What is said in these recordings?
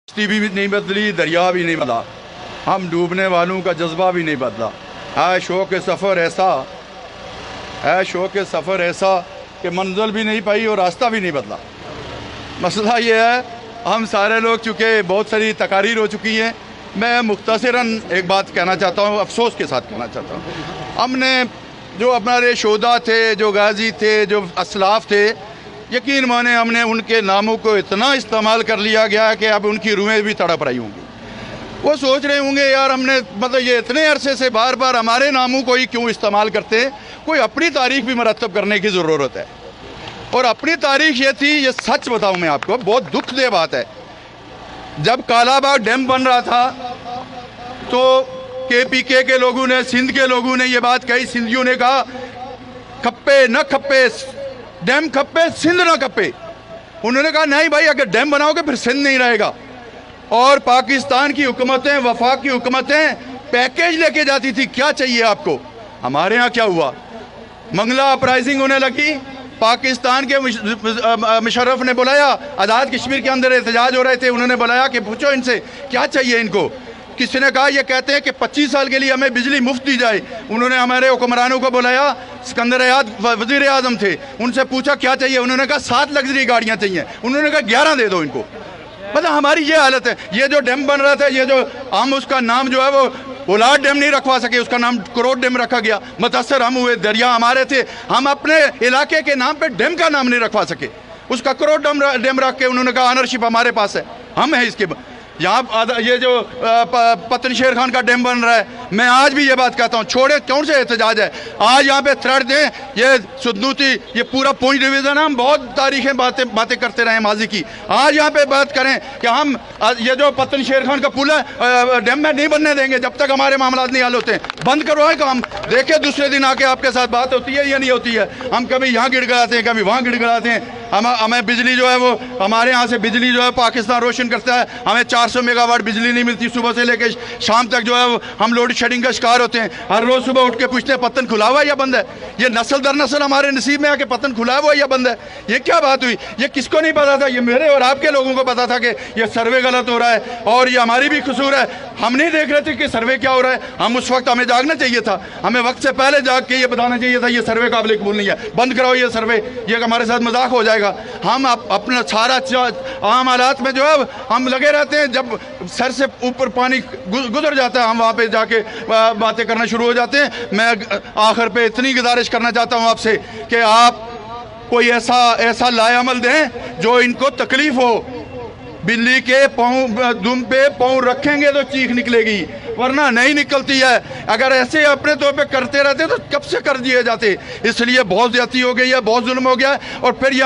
कश्ती भी नहीं बदली, दरिया भी नहीं बदला, हम डूबने वालों का जज्बा भी नहीं बदला। है शौक़ सफ़र ऐसा, है शौक़ सफ़र ऐसा कि मंजिल भी नहीं पाई और रास्ता भी नहीं बदला। मसला ये है, हम सारे लोग चूँकि बहुत सारी तकारीर हो चुकी हैं, मैं मुख्तसरन एक बात कहना चाहता हूँ, अफसोस के साथ कहना चाहता हूँ। हमने जो हमारे शोदा थे, जो गाजी थे, जो असलाफ थे, यकीन माने हमने उनके नामों को इतना इस्तेमाल कर लिया गया कि अब उनकी रूहें भी तड़प रही होंगी। वो सोच रहे होंगे यार हमने मतलब ये इतने अरसे से बार बार हमारे नामों को ही क्यों इस्तेमाल करते हैं, कोई अपनी तारीख भी मरतब करने की ज़रूरत है। और अपनी तारीख ये थी, ये सच बताऊं मैं आपको, बहुत दुख दे बात है, जब कालाबाग डैम बन रहा था तो KPK के लोगों ने, सिंध के लोगों ने ये बात कही, सिंधियों ने कहा खप्पे न खप्पे, डैम खप्पे सिंध ना खप्पे। उन्होंने कहा नहीं भाई, अगर डैम बनाओगे फिर सिंध नहीं रहेगा। और पाकिस्तान की हुकूमतें, वफाक की हुकूमतें पैकेज लेके जाती थी, क्या चाहिए आपको। हमारे यहाँ क्या हुआ, मंगला अपराइजिंग होने लगी, पाकिस्तान के मुशर्रफ ने बुलाया, आज़ाद कश्मीर के अंदर एहतजाज हो रहे थे, उन्होंने बुलाया कि पूछो इनसे क्या चाहिए इनको। किसी ने कहा ये कहते हैं कि 25 साल के लिए हमें बिजली मुफ्त दी जाए। उन्होंने हमारे हुक्मरानों को बुलाया, सिकंदर आज़ाद वज़ीर आज़म थे, उनसे पूछा क्या चाहिए, उन्होंने कहा 7 लग्जरी गाड़ियाँ चाहिए, उन्होंने कहा 11 दे दो इनको। मतलब हमारी ये हालत है। ये जो डैम बन रहा था, ये जो हम उसका नाम जो है वो ओलाद डैम नहीं रखवा सके, उसका नाम करोड़ डैम रखा गया। मुतासर हम हुए, दरिया हमारे थे, हम अपने इलाके के नाम पे डैम का नाम नहीं रखवा सके, उसका करोड़ डैम रख के उन्होंने कहा ऑनरशिप हमारे पास है, हम हैं इसके। यहाँ ये जो पतन शेर खान का डैम बन रहा है, मैं आज भी ये बात कहता हूँ, छोड़े कौन से एहतजाज है, आज यहाँ पे थ्रेड दें, ये सुदनूती, ये पूरा पूंछ डिवीज़न, हम बहुत तारीखें बातें करते रहे माजी की, आज यहाँ पे बात करें कि हम ये जो पतन शेर खान का पुल है डैम में नहीं बनने देंगे जब तक हमारे मामला नहीं हल होते हैं, बंद करवाए काम। देखिए दूसरे दिन आके आपके साथ बात होती है या नहीं होती है, हम कभी यहाँ गिड़गिड़ाते हैं, कभी वहाँ गिड़गिड़ाते हैं। हमें बिजली जो है वो, हमारे यहाँ से बिजली जो है पाकिस्तान रोशन करता है, हमें 400 मेगावाट बिजली नहीं मिलती, सुबह से लेकर शाम तक जो है वो हम लोड शेडिंग का शिकार होते हैं। हर रोज़ सुबह उठ के पूछते हैं पतन खुला हुआ है या बंद है। ये नस्ल दर नस्ल हमारे नसीब में आके पतन खुला हुआ है या बंद है, ये क्या बात हुई। ये किसको नहीं पता था, ये मेरे और आपके लोगों को पता था कि ये सर्वे गलत हो रहा है और ये हमारी भी कसूर है। हम नहीं देख रहे थे कि सर्वे क्या हो रहा है, हम उस वक्त हमें जागना चाहिए था, हमें वक्त से पहले जाग के ये बताना चाहिए था ये सर्वे काबिल कबूल नहीं है, बंद कराओ ये सर्वे, ये हमारे साथ मजाक हो जाएगा। हम अपना सारा आम हालात में जो है हम लगे रहते हैं, जब सर से ऊपर पानी गुजर जाता है हम वहाँ पे जाके बातें करना शुरू हो जाते हैं। मैं आखिर पे इतनी गुजारिश करना चाहता हूँ आपसे कि आप कोई ऐसा लाएअमल दें जो इनको तकलीफ हो। बिल्ली के पाँव दुम पे पाँव रखेंगे तो चीख निकलेगी, वरना नहीं निकलती है। अगर ऐसे अपने तौर पे करते रहते तो कब से कर दिए जाते। इसलिए बहुत ज्यादती हो गई है, बहुत जुल्म हो गया है। और फिर ये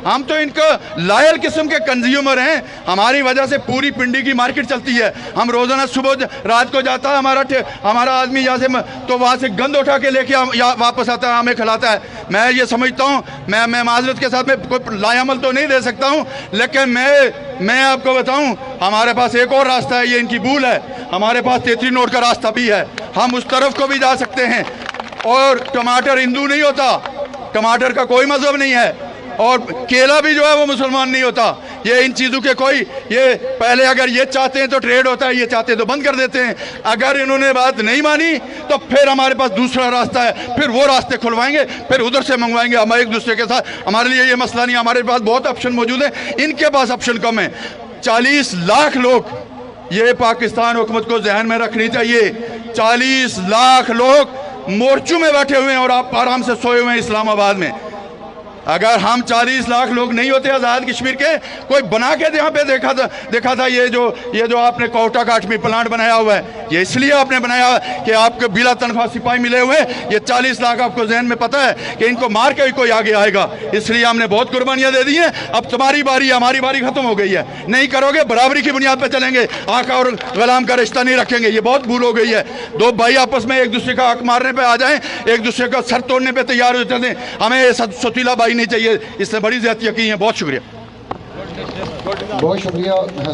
हम तो इनका लायल किस्म के कंज्यूमर हैं, हमारी वजह से पूरी पिंडी की मार्केट चलती है। हम रोजाना सुबह रात को जाता है हमारा आदमी यहाँ से, तो वहाँ से गंद उठा के लेके वापस आता है, हमें खिलाता है। मैं ये समझता हूँ, मैं माजरत के साथ में कोई लाएअमल तो नहीं दे सकता हूँ, लेकिन मैं आपको बताऊं हमारे पास एक और रास्ता है, ये इनकी भूल है। हमारे पास 33 नोट का रास्ता भी है, हम उस तरफ को भी जा सकते हैं। और टमाटर हिंदू नहीं होता, टमाटर का कोई मजहब नहीं है, और केला भी जो है वो मुसलमान नहीं होता। ये इन चीज़ों के कोई, ये पहले अगर ये चाहते हैं तो ट्रेड होता है, ये चाहते हैं तो बंद कर देते हैं। अगर इन्होंने बात नहीं मानी तो फिर हमारे पास दूसरा रास्ता है, फिर वो रास्ते खुलवाएंगे, फिर उधर से मंगवाएंगे हम एक दूसरे के साथ। हमारे लिए ये मसला नहीं, हमारे पास बहुत ऑप्शन मौजूद है, इनके पास ऑप्शन कम है। 40 लाख लोग, ये पाकिस्तान हुकूमत को जहन में रखनी चाहिए, 40 लाख लोग मोर्चों में बैठे हुए हैं और आप आराम से सोए हुए हैं इस्लामाबाद में। अगर हम 40 लाख लोग नहीं होते आज़ाद कश्मीर के, कोई बना के यहाँ पे देखा था ये जो आपने कोटा काटमी प्लांट बनाया हुआ है, ये इसलिए आपने बनाया कि आपको बिला तनख्वाह सिपाही मिले हुए। ये 40 लाख आपको जहन में पता है कि इनको मार के कोई आगे आएगा, इसलिए हमने बहुत कुर्बानियाँ दे दी हैं। अब तुम्हारी बारी, हमारी बारी खत्म हो गई है, नहीं करोगे बराबरी की बुनियाद पर चलेंगे, आका और गुलाम का रिश्ता नहीं रखेंगे, ये बहुत भूल हो गई है। दो भाई आपस में एक दूसरे का हक मारने पर आ जाएं, एक दूसरे का सर तोड़ने पर तैयार हो जाते हैं, हमें सतीला भाई नहीं चाहिए, इससे बड़ी ज्यादतियां की हैं। बहुत शुक्रिया। बहुत शुक्रिया।